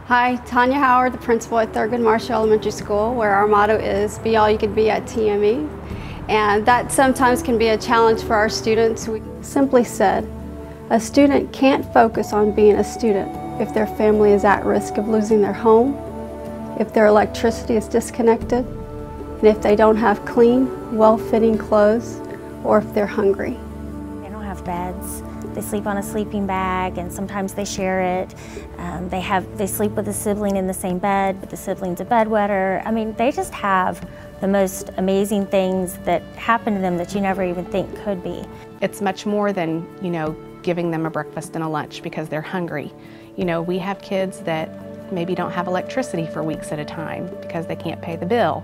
Hi, Tanya Howard, the principal at Thurgood Marshall Elementary School, where our motto is be all you can be at TME. And that sometimes can be a challenge for our students. We simply said, a student can't focus on being a student if their family is at risk of losing their home, if their electricity is disconnected, and if they don't have clean, well-fitting clothes, or if they're hungry. They don't have beds. They sleep on a sleeping bag, and sometimes they share it. They sleep with a sibling in the same bed, but the sibling's a bedwetter. I mean, they just have the most amazing things that happen to them that you never even think could be. It's much more than, giving them a breakfast and a lunch because they're hungry. We have kids that maybe don't have electricity for weeks at a time because they can't pay the bill.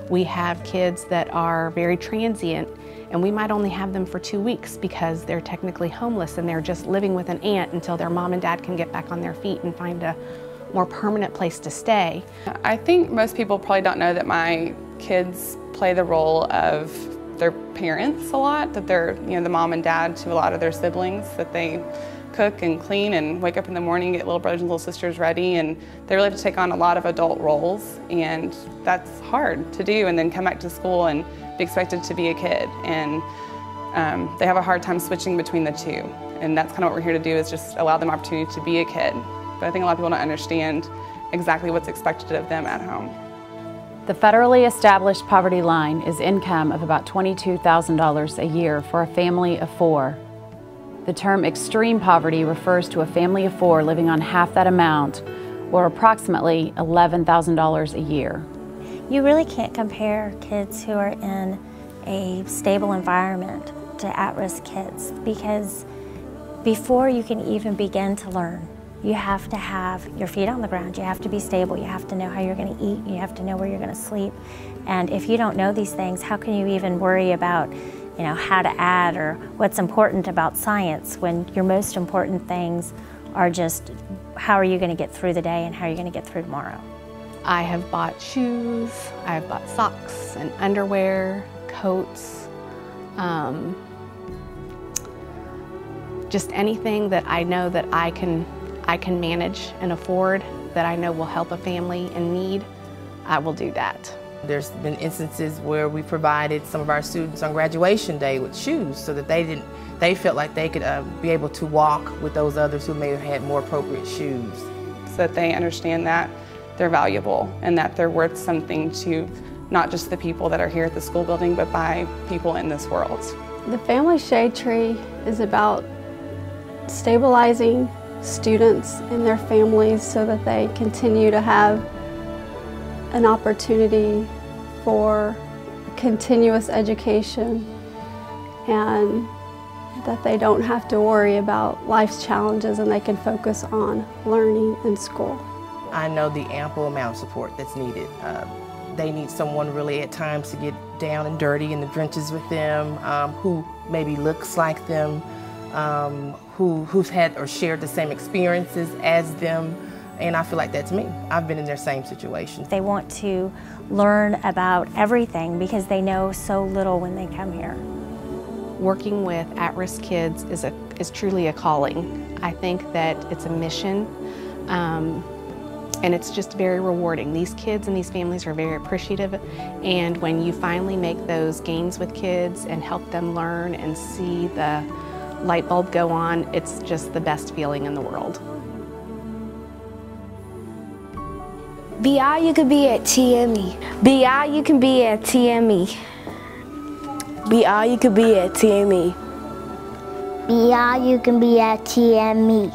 We have kids that are very transient, and we might only have them for 2 weeks because they're technically homeless and they're just living with an aunt until their mom and dad can get back on their feet and find a more permanent place to stay. I think most people probably don't know that my kids play the role of their parents a lot, that they're the mom and dad to a lot of their siblings, that they cook and clean and wake up in the morning, get little brothers and little sisters ready, and they really have to take on a lot of adult roles, and that's hard to do, and then come back to school and be expected to be a kid, and they have a hard time switching between the two, and that's kind of what we're here to do, is just allow them opportunity to be a kid. But I think a lot of people don't understand exactly what's expected of them at home. The federally established poverty line is income of about $22,000 a year for a family of 4. The term extreme poverty refers to a family of 4 living on half that amount, or approximately $11,000 a year. You really can't compare kids who are in a stable environment to at-risk kids, because before you can even begin to learn, you have to have your feet on the ground, you have to be stable, you have to know how you're going to eat, you have to know where you're going to sleep. And if you don't know these things, how can you even worry about how to add or what's important about science when your most important things are just how are you going to get through the day and how are you going to get through tomorrow. I have bought shoes, I have bought socks and underwear, coats, just anything that I know that I can manage and afford, that I know will help a family in need, I will do that. There's been instances where we provided some of our students on graduation day with shoes so that they felt like they could be able to walk with those others who may have had more appropriate shoes. So that they understand that they're valuable and that they're worth something to not just the people that are here at the school building, but by people in this world. The Family Shade Tree is about stabilizing students and their families so that they continue to have an opportunity for continuous education and that they don't have to worry about life's challenges and they can focus on learning in school. I know the ample amount of support that's needed. They need someone really at times to get down and dirty in the trenches with them, who maybe looks like them, who's had or shared the same experiences as them, and I feel like that's me. I've been in their same situation. They want to learn about everything because they know so little when they come here. Working with at-risk kids is truly a calling. I think that it's a mission, and it's just very rewarding. These kids and these families are very appreciative, and when you finally make those gains with kids and help them learn and see the light bulb go on, it's just the best feeling in the world. Be all you can be at TME. Be all you can be at TME. Be all you can be at TME. Be all you can be at TME.